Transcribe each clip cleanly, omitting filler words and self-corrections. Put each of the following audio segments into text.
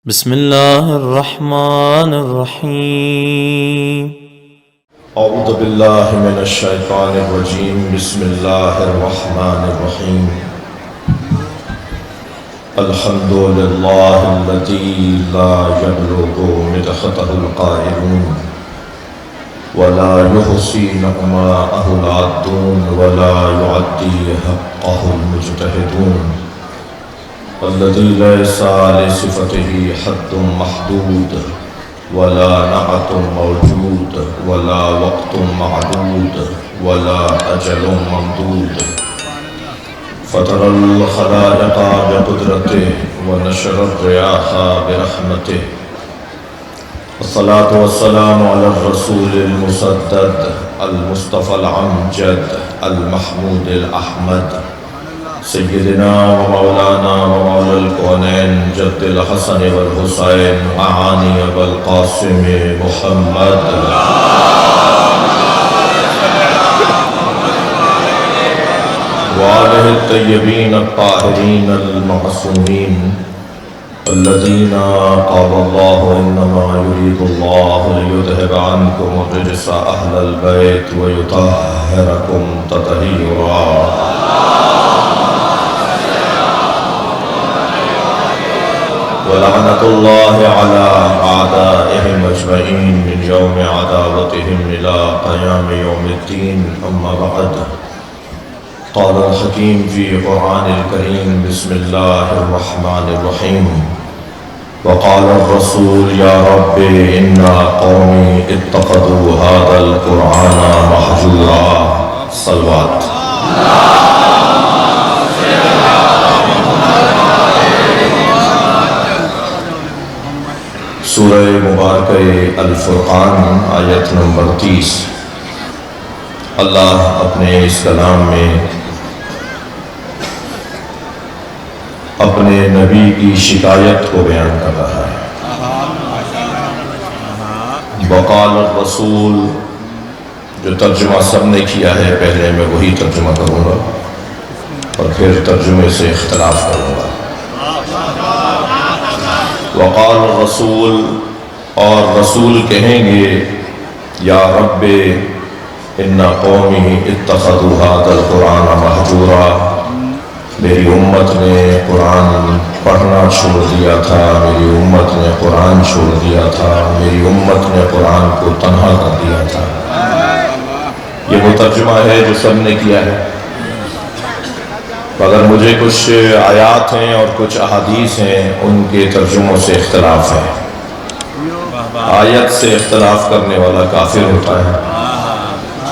بسم الله الرحمن الرحيم. اعوذ باللہ من الشیطان الرجیم بسم اللہ الرحمن الرحیم الحمد للہ الذی لا یبلغ مدحتہ القائلون ولا یحصی نعماءہ العادون ولا یعدی حقہ المجتہدون الذي ليس لصفته حد محدود ولا نعت موجود ولا وقت معدود ولا أجل ممدود فطر الخلائق بقدرته ونشر الرياح برحمته والصلاة والسلام على الرسول المسدد المصطفى العمجد المحمود الأحمد سیدنا و مولانا و مولا الکونین جد الحسن والحسین معانی والقاسم محمد وآلہ الطیبین الطاہرین المعصومین الذین قال اللہ انما یرید اللہ لیذہب عنکم الرجس اہل البیت ویطہرکم تطہیرا ولعنة الله على أعدائهم أجمعين من يوم عداوتهم إلى قيام يوم الدين أما بعد قال الحكيم في قرآن الكريم بسم الله الرحمن الرحيم وقال الرسول يا رب إن قومي اتخذوا هذا القرآن مهجورا صلوات سورہ مبارکہ الفرقان آیت نمبر 30 اللہ اپنے اس کلام میں اپنے نبی کی شکایت کو بیان کر رہا ہے۔ وقال الرسول جو ترجمہ سب نے کیا ہے پہلے میں وہی ترجمہ کروں گا اور پھر ترجمے سے اختلاف کروں گا۔ وقال الرسول اور رسول کہیں گے یا رب ان قومی اتخذوا هذا القرآن مہجورا، میری امت نے قرآن پڑھنا چھوڑ دیا تھا، میری امت نے قرآن چھوڑ دیا تھا، میری امت نے قرآن کو تنہا کر دیا تھا۔ یہ وہ ترجمہ ہے جو سب نے کیا ہے، مگر مجھے کچھ آیات ہیں اور کچھ احادیث ہیں ان کے ترجموں سے اختلاف ہے۔ آیت سے اختلاف کرنے والا کافر ہوتا ہے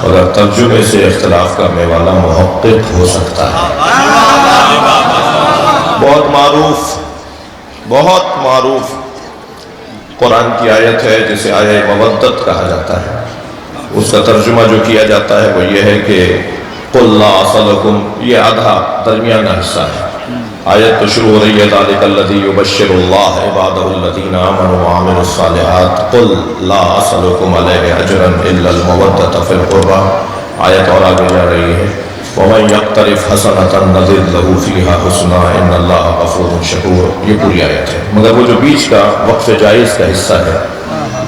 مگر ترجمے سے اختلاف کرنے والا محقق ہو سکتا ہے۔ بہت معروف قرآن کی آیت ہے جسے آیہ مودت کہا جاتا ہے، اس کا ترجمہ جو کیا جاتا ہے وہ یہ ہے کہ قُلْ لَا أَسْأَلُكُمْ، یہ آدھا درمیانہ حصہ ہے۔ آیت تو شروع ہو رہی ہے ذَلِكَ الَّذِي يُبَشِّرُ اللَّهُ عِبَادَهُ الَّذِينَ آمَنُوا وَعَمِلُوا الصَّالِحَاتِ قُلْ لَا أَسْأَلُكُمْ عَلَيْهِ أَجْرًا إِلَّا الْمَوَدَّةَ فِي الْقُرْبَى، آیت اور آگے جا رہی ہے وَمَنْ يَقْتَرِفْ حَسَنَةً نَزِدْ لَهُ فِيهَا حُسْنًا إِنَّ اللَّهَ غَفُورٌ شَكُورٌ۔ یہ پوری آیت ہے، مگر وہ جو بیچ کا وقف جائز کا حصہ ہے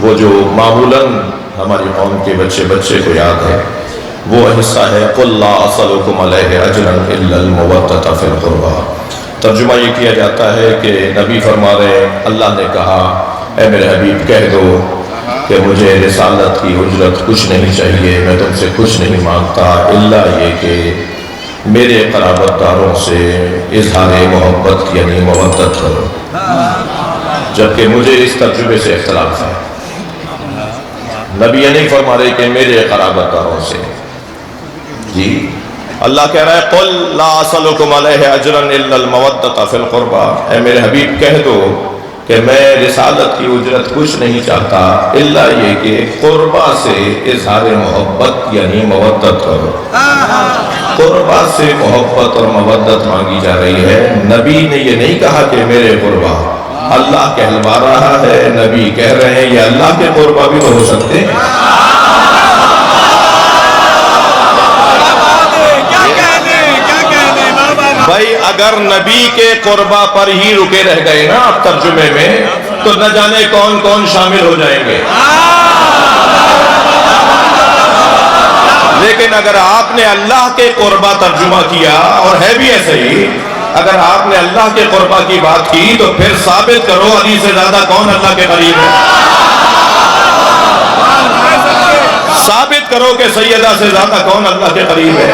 وہ جو معمولاً ہماری قوم کے بچے کو یاد ہے وہ حصہ ہے قُلْ لَا أَسْأَلُكُمْ عَلَيْهِ أَجْرًا إِلَّا الْمَوَدَّةَ فِي الْقُرْبَى۔ ترجمہ یہ کیا جاتا ہے کہ نبی فرما رہے اللہ نے کہا اے میرے حبیب کہہ دو کہ مجھے رسالت کی اجرت کچھ نہیں چاہیے، میں تم سے کچھ نہیں مانگتا الا یہ کہ میرے قرابت داروں سے اظہار محبت یعنی مودت کرو، جبکہ مجھے اس ترجمے سے اختلاف ہے۔ نبی یہ نہیں فرما رہے کہ میرے قرابت داروں سے، جی اللہ کہہ رہا ہے قُلْ لَا أَسْأَلُكُمْ عَلَيْهِ أَجْرًا إِلَّا الْمَوَدَّةَ فِي الْقُرْبَى، اے میرے حبیب کہہ دو کہ میں رسالت کی اجرت کچھ نہیں چاہتا الا یہ کہ قربہ سے اظہار محبت یعنی مودت کرو۔ قربہ سے محبت اور مودت مانگی جا رہی ہے، نبی نے یہ نہیں کہا کہ میرے قربہ، اللہ کہلوا رہا ہے، نبی کہہ رہے ہیں یہ اللہ کے قربہ بھی ہو سکتے ہیں۔ بھائی اگر نبی کے قربہ پر ہی رکے رہ گئے نا آپ ترجمے میں تو نہ جانے کون کون شامل ہو جائیں گے۔ لیکن اگر آپ نے اللہ کے قربہ ترجمہ کیا، اور ہے بھی ایسا ہی، اگر آپ نے اللہ کے قربہ کی بات کی تو پھر ثابت کرو علی سے زیادہ کون اللہ کے قریب ہے۔ ثابت کرو کہ سیدہ سے زیادہ کون اللہ کے قریب ہے۔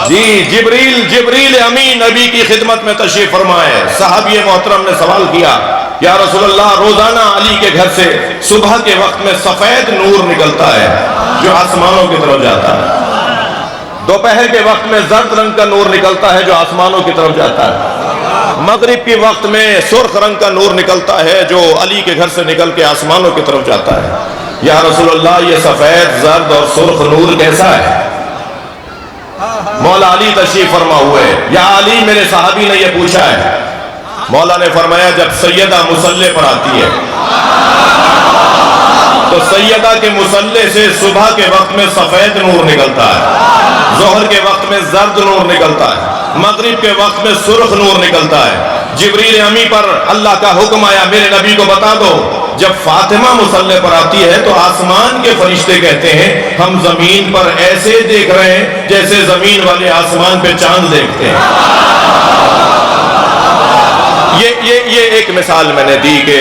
جی جبریل امین نبی کی خدمت میں تشریف فرمائے، صحابی محترم نے سوال کیا، یا رسول اللہ روزانہ علی کے گھر سے صبح کے وقت میں سفید نور نکلتا ہے جو آسمانوں کی طرف جاتا ہے، دوپہر کے وقت میں زرد رنگ کا نور نکلتا ہے جو آسمانوں کی طرف جاتا ہے، مغرب کے وقت میں سرخ رنگ کا نور نکلتا ہے جو علی کے گھر سے نکل کے آسمانوں کی طرف جاتا ہے۔ یا رسول اللہ یہ سفید، زرد اور سرخ نور کیسا ہے؟ مولا علی تشریف فرما ہوئے، یا علی میرے صحابی نے یہ پوچھا ہے۔ مولا نے فرمایا جب سیدہ مصلے پر آتی ہے تو سیدہ کے مصلے سے صبح کے وقت میں سفید نور نکلتا ہے، ظہر کے وقت میں زرد نور نکلتا ہے، مغرب کے وقت میں سرخ نور نکلتا ہے۔ جبریل امی پر اللہ کا حکم آیا میرے نبی کو بتا دو جب فاطمہ مصلے پر آتی ہے تو آسمان کے فرشتے کہتے ہیں ہم زمین پر ایسے دیکھ رہے ہیں جیسے زمین والے آسمان پہ چاند دیکھتے ہیں۔ یہ ایک مثال میں نے دی کہ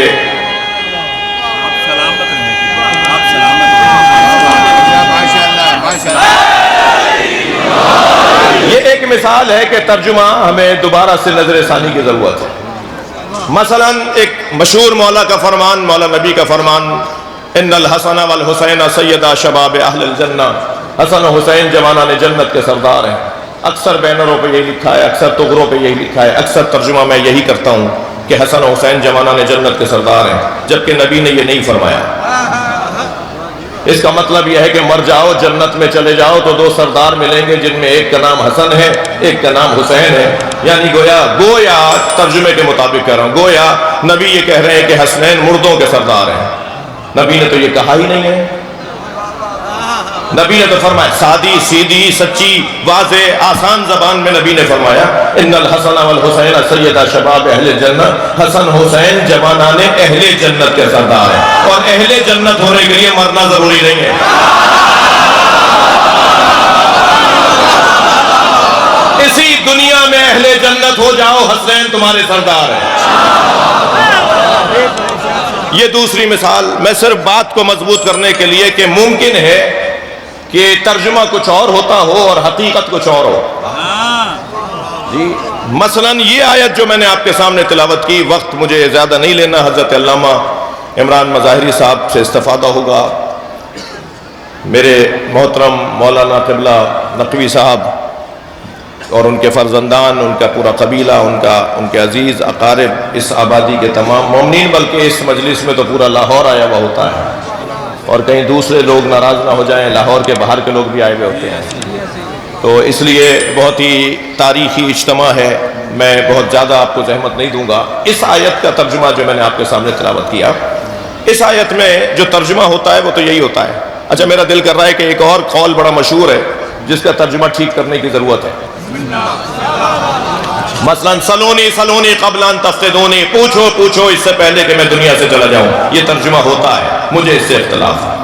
یہ ایک مثال ہے کہ ترجمہ ہمیں دوبارہ سے نظر ثانی کی ضرورت ہے۔ مثلا ایک مشہور مولا کا فرمان، مولا نبی کا فرمان، ان الحسن والحسین سیدہ شباب اہل الجنہ، حسن و حسین جوانان جنت کے سردار ہیں۔ اکثر بینروں پہ یہی لکھا ہے، اکثر تغروں پہ یہی لکھا ہے، اکثر ترجمہ میں یہی کرتا ہوں کہ حسن و حسین جوانان جنت کے سردار ہیں، جبکہ نبی نے یہ نہیں فرمایا۔ اس کا مطلب یہ ہے کہ مر جاؤ جنت میں چلے جاؤ تو دو سردار ملیں گے جن میں ایک کا نام حسن ہے ایک کا نام حسین ہے، یعنی گویا ترجمے کے مطابق کہہ رہا ہوں، گویا نبی یہ کہہ رہے ہیں کہ حسنین مردوں کے سردار ہیں۔ نبی نے تو یہ کہا ہی نہیں ہے، نبی نے تو فرمایا سادی سیدھی سچی واضح آسان زبان میں نبی نے فرمایا ان الحسن والحسین سیدہ شباب اہل جنہ، حسن حسین جوانان اہل جنت کے سردار ہیں، اور اہل جنت ہونے کے لیے مرنا ضروری نہیں ہے۔ اسی دنیا میں اہل جنت ہو جاؤ، حسین تمہارے سردار ہیں۔ یہ دوسری مثال میں صرف بات کو مضبوط کرنے کے لیے کہ ممکن ہے کہ ترجمہ کچھ اور ہوتا ہو اور حقیقت کچھ اور ہو۔ جی مثلا یہ آیت جو میں نے آپ کے سامنے تلاوت کی، وقت مجھے زیادہ نہیں لینا، حضرت علامہ عمران مظاہری صاحب سے استفادہ ہوگا، میرے محترم مولانا قبلہ نقوی صاحب اور ان کے فرزندان، ان کا پورا قبیلہ، ان کے عزیز اقارب، اس آبادی کے تمام مومنین، بلکہ اس مجلس میں تو پورا لاہور آیا ہوا ہوتا ہے، اور کہیں دوسرے لوگ ناراض نہ ہو جائیں، لاہور کے باہر کے لوگ بھی آئے ہوئے ہوتے ہیں، تو اس لیے بہت ہی تاریخی اجتماع ہے، میں بہت زیادہ آپ کو زحمت نہیں دوں گا۔ اس آیت کا ترجمہ جو میں نے آپ کے سامنے تلاوت کیا، اس آیت میں جو ترجمہ ہوتا ہے وہ تو یہی ہوتا ہے۔ اچھا میرا دل کر رہا ہے کہ ایک اور قول بڑا مشہور ہے جس کا ترجمہ ٹھیک کرنے کی ضرورت ہے۔ مثلا سلونی سلونی قبل ان تفقدونی، پوچھو پوچھو اس سے پہلے کہ میں دنیا سے چلا جاؤں، یہ ترجمہ ہوتا ہے، مجھے اس سے اختلاف ہے۔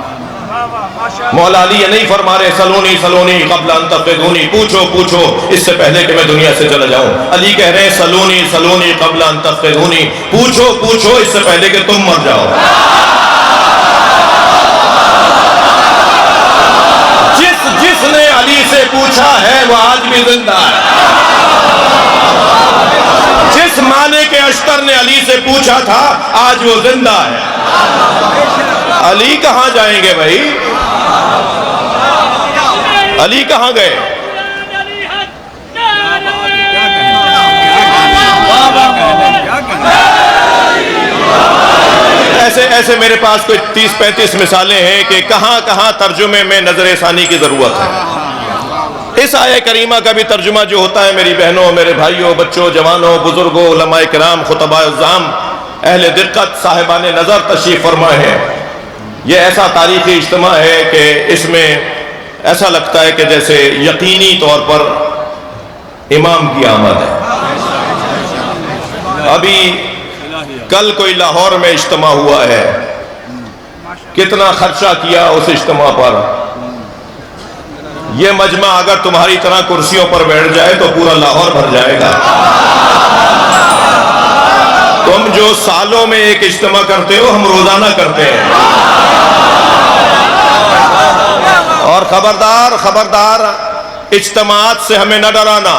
مولا علی یہ نہیں فرما رہے سلونی سلونی قبل ان تفقدونی، پوچھو پوچھو اس سے پہلے کہ میں دنیا سے چلا جاؤں، علی کہہ رہے ہیں سلونی سلونی قبل ان تفقدونی، پوچھو پوچھو اس سے پہلے کہ تم مر جاؤ۔ جس نے علی سے پوچھا ہے وہ آج بھی زندہ ہے، جس معنی کے اشتر نے علی سے پوچھا تھا آج وہ زندہ ہے۔ علی کہاں جائیں گے بھائی؟ علی کہاں گئے؟ ایسے میرے پاس کوئی 30-35 مثالیں ہیں کہ کہاں کہاں ترجمے میں نظر ثانی کی ضرورت ہے۔ اس آیہ کریمہ کا بھی ترجمہ جو ہوتا ہے میری بہنوں، میرے بھائیوں، بچوں، جوانوں، بزرگوں، علماء کرام، خطباء عظام، اہل دقت، صاحبان نظر تشریف فرما ہے، یہ ایسا تاریخی اجتماع ہے کہ اس میں ایسا لگتا ہے کہ جیسے یقینی طور پر امام کی آمد ہے۔ ابھی کل کوئی لاہور میں اجتماع ہوا ہے، کتنا خرچہ کیا اس اجتماع پر. یہ مجمع اگر تمہاری طرح کرسیوں پر بیٹھ جائے تو پورا لاہور بھر جائے گا. تم جو سالوں میں ایک اجتماع کرتے ہو ہم روزانہ کرتے ہیں. اور خبردار خبردار اجتماعات سے ہمیں نہ ڈرانا.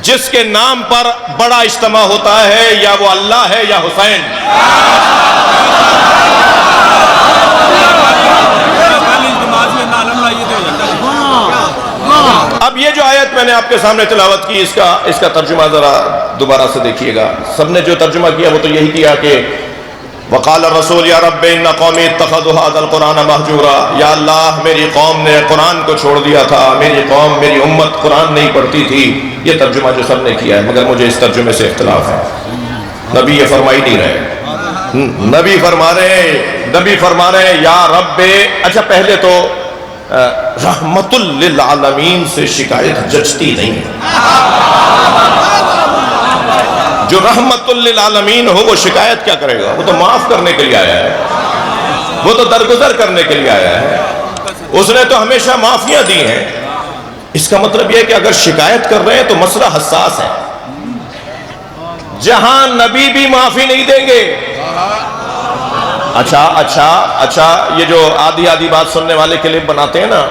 جس کے نام پر بڑا اجتماع ہوتا ہے یا وہ اللہ ہے یا حسین. اب یہ جو آیت میں نے آپ کے سامنے تلاوت کی، اس کا ترجمہ ذرا دوبارہ سے دیکھیے گا. سب نے جو ترجمہ کیا وہ تو یہی کیا کہ وقال الرسول یا رب ان قومی اتخذوا هذا القرآن مہجورا. یا اللہ میری قوم نے قرآن کو چھوڑ دیا تھا، میری قوم میری امت قرآن نہیں پڑھتی تھی. یہ ترجمہ جو سب نے کیا ہے، مگر مجھے اس ترجمے سے اختلاف ہے. نبی یہ فرما ہی نہیں رہے. نبی فرما رہے یا رب. اچھا پہلے تو رحمت للعالمین سے شکایت جچتی نہیں ہے. جو رحمت للعالمین ہو وہ شکایت کیا کرے گا؟ وہ تو معاف کرنے کے لیے آیا ہے، وہ تو درگزر کرنے کے لیے آیا ہے. اس نے تو ہمیشہ معافیاں دی ہیں. اس کا مطلب یہ ہے کہ اگر شکایت کر رہے ہیں تو مسئلہ حساس ہے. جہاں نبی بھی معافی نہیں دیں گے. اچھا یہ جو آدھی آدھی بات سننے والے کلپ بناتے ہیں نا،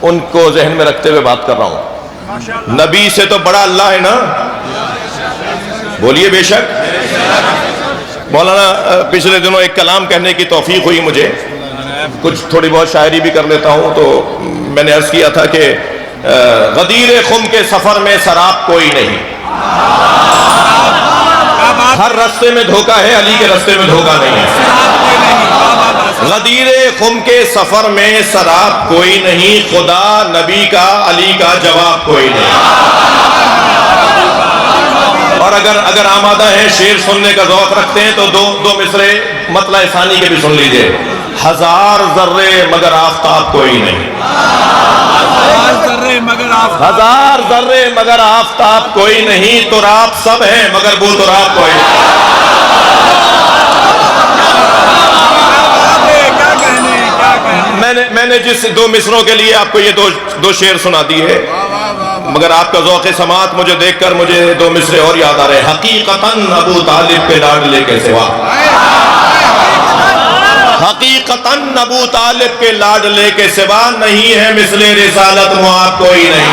ان کو ذہن میں رکھتے ہوئے بات کر رہا ہوں. نبی سے تو بڑا اللہ ہے نا. بولیے بے شک. مولانا پچھلے دنوں ایک کلام کہنے کی توفیق ہوئی مجھے. کچھ تھوڑی بہت شاعری بھی کر لیتا ہوں. تو میں نے عرض کیا تھا کہ غدیر خم کے سفر میں سراب کوئی نہیں. ہر رستے میں دھوکہ ہے، علی کے رستے میں دھوکہ نہیں ہے. غدیر خم کے سفر میں سراب کوئی نہیں. خدا نبی کا علی کا جواب کوئی نہیں. اور اگر آمادہ ہیں شعر سننے کا ذوق رکھتے ہیں تو دو مصرے مطلع ثانی کے بھی سن لیجئے. ہزار ذرے مگر آفتاب کوئی نہیں. ہزار ذرے مگر آفتاب کوئی نہیں. تراب سب ہیں مگر بو تراب کوئی نہیں. میں نے جس دو مصروں کے لیے آپ کو یہ دو شعر سنا دیے، مگر آپ کا ذوق سماعت مجھے دیکھ کر مجھے دو مصرے اور یاد آ رہے ہیں. حقیقتاً ابو طالب کے لاڈلے کے سوا. حقیقتاً ابو طالب کے لاڈلے کے سوا نہیں ہے مثل رسالت معاب کوئی نہیں.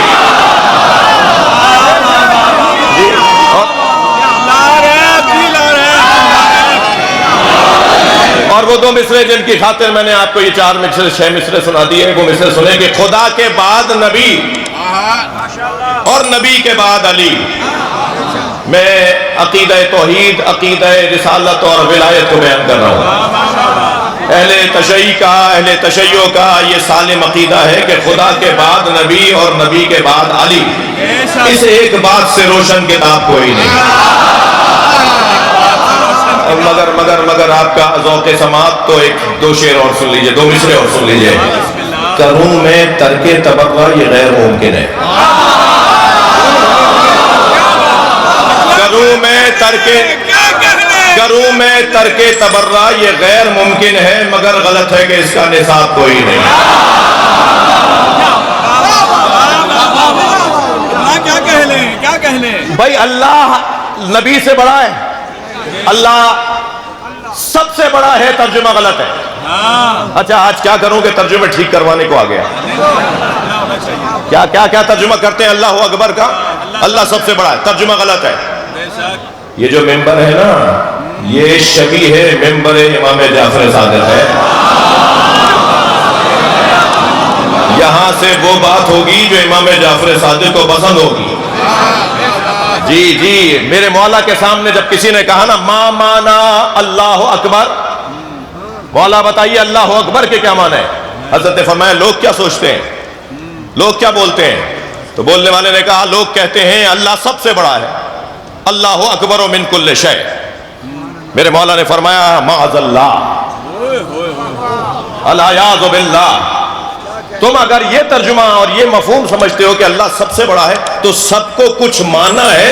اور وہ دو مصرے جن کی خاطر میں نے آپ کو یہ 4 مصرے 6 مصرے سنا دیے، وہ مصرے سنے کہ خدا کے بعد نبی اور نبی کے بعد علی. میں عقیدہ توحید، عقیدہ رسالت اور ولایت کو بیان کر رہا ہوں. اہل تشیع کا یہ سالم عقیدہ ہے کہ خدا کے بعد نبی اور نبی کے بعد علی. اس ایک بات سے روشن کتاب کوئی نہیں. مگر آپ کا ذوق سماعت تو 2 شعر اور سن لیجئے، 2 مصرے اور سن لیجئے. کروں میں ترک تبرہ یہ غیر ممکن ہے. کروں میں ترک تبرہ یہ غیر ممکن ہے، مگر غلط ہے کہ اس کا نصاب کوئی نہیں. کیا کہہ لیں بھائی. اللہ نبی سے بڑا ہے، اللہ سب سے بڑا ہے، ترجمہ غلط ہے. اچھا آج کیا کروں کہ ترجمہ ٹھیک کروانے کو آ گیا. کیا ترجمہ کرتے ہیں اللہ اکبر کا؟ اللہ سب سے بڑا ہے، ترجمہ غلط ہے. یہ جو ممبر ہے نا، یہ شبیہ ہے ممبر امام جعفر صادق ہے. یہاں سے وہ بات ہوگی جو امام جعفر صادق کو پسند ہوگی. جی میرے مولا کے سامنے جب کسی نے کہا نا ما مانا اللہ اکبر، مولا بتائیے اللہ اکبر کے کیا معنی ہے؟ حضرت نے فرمایا لوگ کیا سوچتے ہیں، لوگ کیا بولتے ہیں؟ تو بولنے والے نے کہا لوگ کہتے ہیں اللہ سب سے بڑا ہے، اللہ اکبر من کل شے. میرے مولا نے فرمایا معاذ اللہ، العیاذ باللہ. تم اگر یہ ترجمہ اور یہ مفہوم سمجھتے ہو کہ اللہ سب سے بڑا ہے تو سب کو کچھ مانا ہے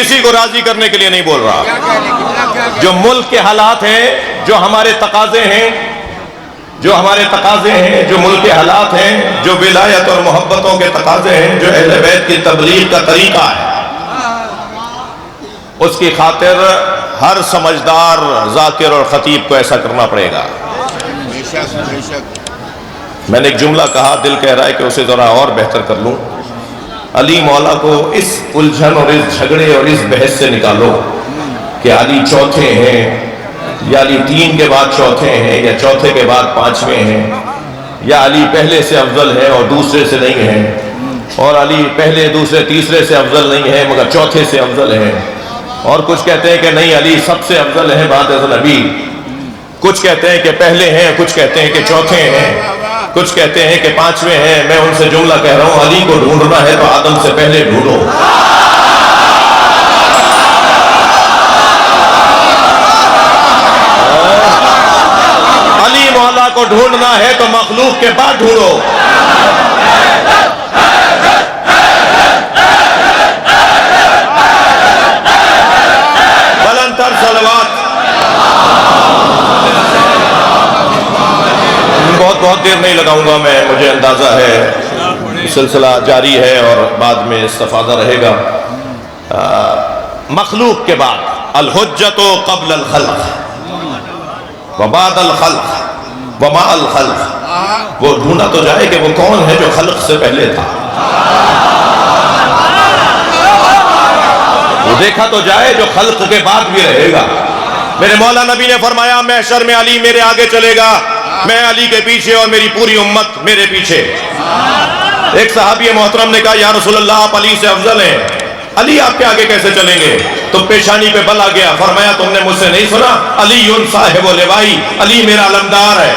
کسی کو راضی کرنے کے لیے نہیں بول رہا. جو ملک کے حالات ہیں، جو ہمارے تقاضے ہیں، جو ملک کے حالات ہیں، جو ولایت اور محبتوں کے تقاضے ہیں، جو اہل بیت کی تبلیغ کا طریقہ ہے، اس کی خاطر ہر سمجھدار ذاکر اور خطیب کو ایسا کرنا پڑے گا. میں نے ایک جملہ کہا، دل کہہ رہا ہے کہ اسے ذرا اور بہتر کر لوں. علی مولا کو اس الجھن اور اس جھگڑے اور اس بحث سے نکالو کہ علی چوتھے ہیں، یا علی 3 کے بعد چوتھے ہیں، یا چوتھے کے بعد 5ویں ہیں، یا علی پہلے سے افضل ہے اور دوسرے سے نہیں ہے، اور علی پہلے دوسرے تیسرے سے افضل نہیں ہے مگر چوتھے سے افضل ہے. اور کچھ کہتے ہیں کہ نہیں، علی سب سے افضل ہے بعد از نبی. کچھ کہتے ہیں کہ پہلے ہیں، کچھ کہتے ہیں کہ چوتھے ہیں، کچھ کہتے ہیں کہ 5ویں ہیں. میں ان سے جملہ کہہ رہا ہوں، علی کو ڈھونڈنا ہے تو آدم سے پہلے ڈھونڈو. علی مولا کو ڈھونڈنا ہے تو مخلوق کے بعد ڈھونڈو. بلندتر صلوات. بہت دیر نہیں لگاؤں گا میں، مجھے اندازہ ہے سلسلہ جاری ہے اور بعد میں استفادہ رہے گا. مخلوق کے بعد الحجت قبل الخلق وبعد الخلق ومع الخلق. وہ ڈھونڈا تو جائے کہ وہ کون ہے جو خلق سے پہلے تھا. وہ دیکھا تو جائے جو خلق کے بعد بھی رہے گا. میرے مولا نبی نے فرمایا محشر میں علی میرے آگے چلے گا، میں علی کے پیچھے اور میری پوری امت میرے پیچھے. ایک صحابی محترم نے کہا یا رسول اللہ آپ علی سے افضل ہیں، علی آپ کے آگے کیسے چلیں گے؟ تو پیشانی پہ بل آ گیا. فرمایا تم نے مجھ سے نہیں سنا؟ علی صاحب و لوائی، علی میرا علمدار ہے،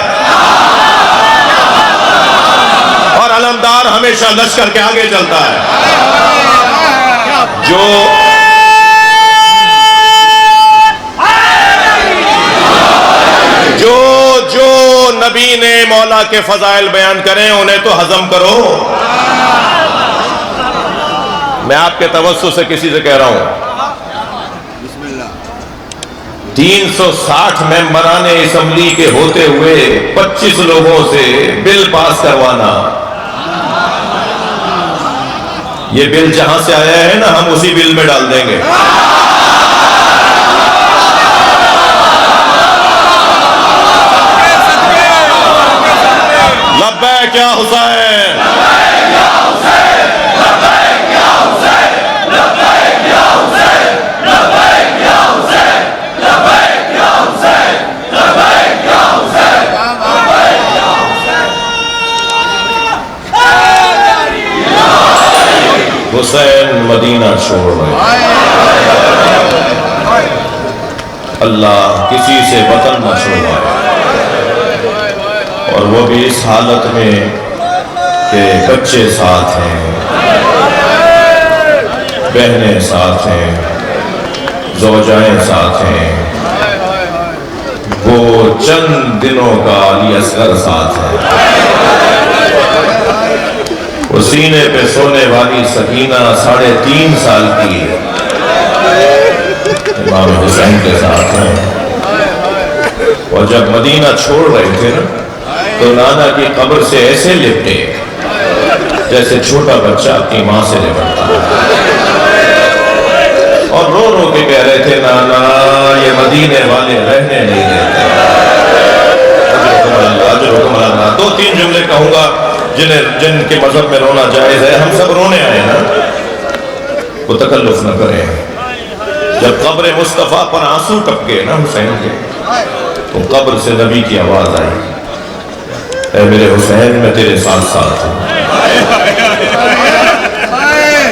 اور علمدار ہمیشہ لشکر کے آگے چلتا ہے. جو نبی نے مولا کے فضائل بیان کریں انہیں تو ہضم کرو. میں آپ کے توسط سے کسی سے کہہ رہا ہوں، 360 ممبران اسمبلی کے ہوتے ہوئے 25 لوگوں سے بل پاس کروانا، یہ بل جہاں سے آیا ہے نا ہم اسی بل میں ڈال دیں گے. لبیک یا حسین، حسین مدینہ چھوڑ رہے. اللہ کسی سے وطن نہ چھوڑائے، اور وہ بھی اس حالت میں کہ بچے ساتھ ہیں، بہنیں ساتھ ہیں، زوجائیں ساتھ ہیں. وہ چند دنوں کا علی اصغر ساتھ ہے. وہ سینے پہ سونے والی سکینہ 3.5 سال کی امام حسین کے ساتھ ہیں. اور جب مدینہ چھوڑ رہے تھے نا تو نانا کی قبر سے ایسے لپٹے جیسے چھوٹا بچہ اپنی ماں سے لپٹتا، اور رو رو کے کہہ رہے تھے نانا یہ مدینے والے رہنے نہیں دیتے. اجرکم اللہ. 2-3 جملے کہوں گا جن کے مذہب میں رونا جائز ہے. ہم سب رونے آئے نا، وہ تکلف نہ کریں. جب قبر مصطفیٰ پر آنسو ٹپکے نا حسین کے، تو قبر سے نبی کی آواز آئی، اے میرے حسین میں تیرے ساتھ ساتھ ہوں.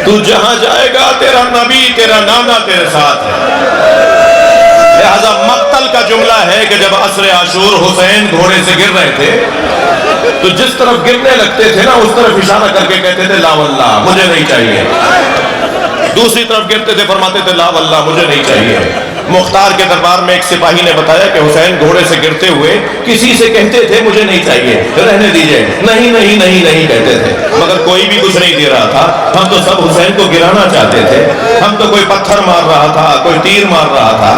تو جہاں جائے گا تیرا نبی تیرا نانا تیرے ساتھ ہے. لہذا مقتل کا جملہ ہے کہ جب عصر عاشور حسین گھوڑے سے گر رہے تھے تو جس طرف گرنے لگتے تھے نا اس طرف اشارہ کر کے کہتے تھے لا واللہ مجھے نہیں چاہیے. دوسری طرف گرتے تھے فرماتے تھے لا واللہ مجھے نہیں چاہیے. مختار کے دربار میں ایک سپاہی نے بتایا کہ حسین گھوڑے سے گرتے ہوئے کسی سے کہتے تھے مجھے نہیں چاہیے، رہنے دیجئے، نہیں نہیں نہیں نہیں کہتے تھے، مگر کوئی بھی کچھ نہیں دے رہا تھا، ہم تو سب حسین کو گرانا چاہتے تھے، ہم تو کوئی پتھر مار رہا تھا، کوئی تیر مار رہا تھا،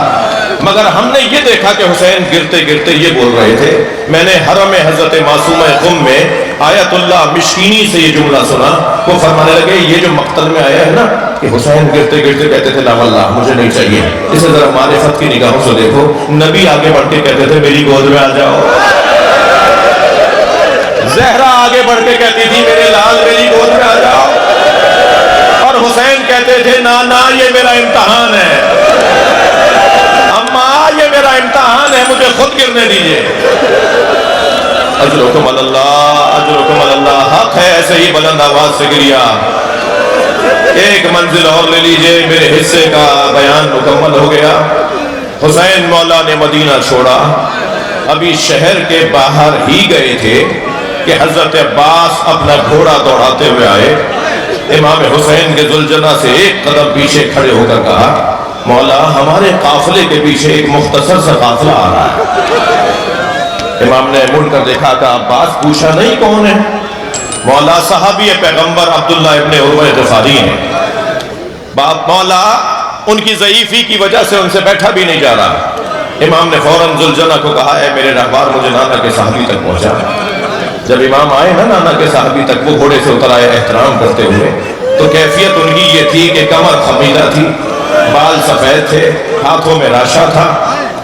مگر ہم نے یہ دیکھا کہ حسین گرتے گرتے یہ بول رہے تھے. میں نے حرم حضرت معصومہ قم میں آیت اللہ مشکینی سے یہ جملہ سنا. وہ فرمانے لگے یہ جو مقتل میں آیا ہے نا کہ حسین گرتے گرتے کہتے تھے لا واللہ مجھے نہیں چاہیے. اسے ذرا معرفت کی نگاہوں سے دیکھو. نبی آگے بڑھ کے کہتے تھے میری گود میں آ جاؤ. زہرا آگے بڑھ کے کہتی تھی میرے لال میری گود میں آ جاؤ. اور حسین کہتے تھے نا یہ میرا امتحان ہے، اماں یہ میرا امتحان ہے، مجھے خود گرنے دیجئے. اجرکم اللہ، حق ہے ایسے ہی بلند آواز سے گریا. ایک منزل اور لے لیجئے، میرے حصے کا بیان مکمل ہو گیا. حسین مولا نے مدینہ چھوڑا. ابھی شہر کے باہر ہی گئے تھے کہ حضرت عباس اپنا گھوڑا دوڑاتے ہوئے آئے. امام حسین کے ذوالجناح سے ایک قدم پیچھے کھڑے ہو کر کہا مولا ہمارے قافلے کے پیچھے ایک مختصر سا قافلہ آ رہا ہے. امام نے مڑ کر دیکھا کہ عباس پوچھا نہیں کون ہے؟ مولا صحابی پیغمبر عبداللہ ابن عروہ غفاری ہیں. باپ مولا ان کی ضعیفی کی وجہ سے ان سے بیٹھا بھی نہیں جا رہا. امام نے فوراً ذوالجناح کو کہا ہے میرے رہبار مجھے نانا کے صحابی تک پہنچا. جب امام آئے نا نانا کے صحابی تک، وہ گھوڑے سے اتر آئے احترام کرتے ہوئے. تو کیفیت ان کی یہ تھی کہ کمر خمیدہ تھی، بال سفید تھے، ہاتھوں میں راشا تھا.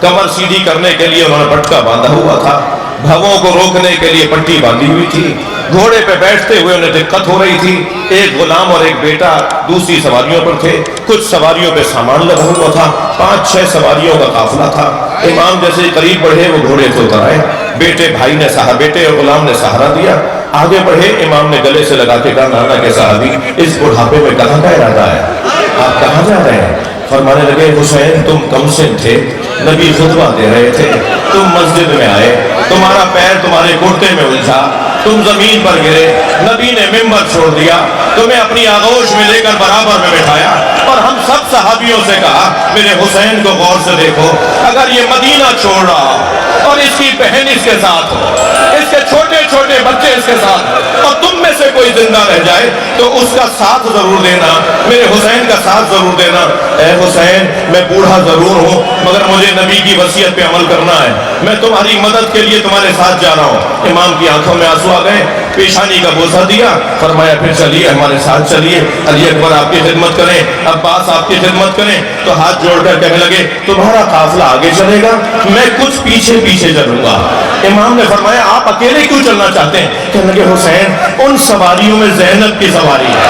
کمر سیدھی کرنے کے لیے انہوں نے پٹکا باندھا ہوا تھا، بھووں کو روکنے کے لیے پٹی باندھی ہوئی تھی. گھوڑے پہ بیٹھتے ہوئے انہیں دقت ہو رہی تھی. ایک غلام اور ایک بیٹا دوسری سواریوں پر تھے. کچھ سواریوں پہ سامان لگا ہوا تھا. 5-6 سواریوں کا قافلہ تھا. امام جیسے قریب بڑھے وہ گھوڑے سے اتر آئے. بیٹے اور غلام نے سہارا دیا. آگے بڑھے. امام نے گلے سے لگا کے کہا نانا کے صحابی اس بڑھاپے میں کہاں کا ارادہ ہے؟ آپ کہاں جا رہے ہیں؟ فرمانے لگے حسین تم کم سن تھے، نبی خطبہ دے رہے تھے، تم مسجد میں آئے، تمہارا پیر تمہارے کرتے میں الجھا، تم زمین پر گرے، نبی نے ممبر چھوڑ دیا، تمہیں اپنی آغوش میں لے کر برابر میں بٹھایا. اور ہم سب صحابیوں سے کہا میرے حسین کو غور سے دیکھو، اگر یہ مدینہ چھوڑ رہا اور اس کی بہن اس کے ساتھ ہو، اس کے چھوٹے چھوٹے بچے اس کے ساتھ، اور تم میں سے کوئی زندہ رہ جائے تو اس کا ساتھ ضرور دینا، میرے حسین کا ساتھ ضرور دینا. اے حسین میں بوڑھا ضرور ہوں مگر مجھے نبی کی وصیت پہ عمل کرنا ہے، میں تمہاری مدد کے لیے تمہارے ساتھ جا رہا ہوں. امام کی آنکھوں میں آنسو آ گئے. پیشانی کا بوسہ دیا. فرمایا پھر چلیے ہمارے ساتھ چلیے، علی اکبر آپ کی خدمت کریں، عباس آپ کی خدمت کریں. تو ہاتھ جوڑ کر کہنے لگے تمہارا قافلہ آگے چلے گا، میں کچھ پیچھے پیچھے چلوں گا. امام نے فرمایا آپ اکیلے کیوں چلنا چاہتے ہیں؟ کہنے لگے حسین ان سواریوں میں زینب کی سواری ہے،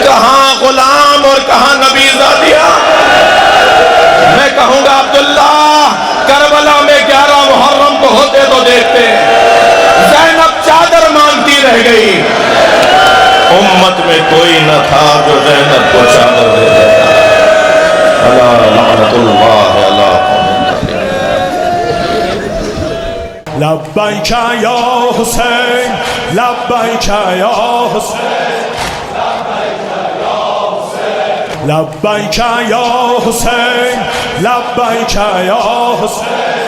کہاں غلام اور کہاں نبی زادیہ. میں کہوں گا عبداللہ کربلا میں 11 محرم کو ہوتے تو دیکھتے، زینب چادر مانگتی رہ گئی. امت میں کوئی نہ تھا جو زینب کو چادر دے دیتا. اللہ لعنت اللہ علی لبیک یا حسین، لبیک یا حسین، لبیک یا حسین، لبیک یا حسین.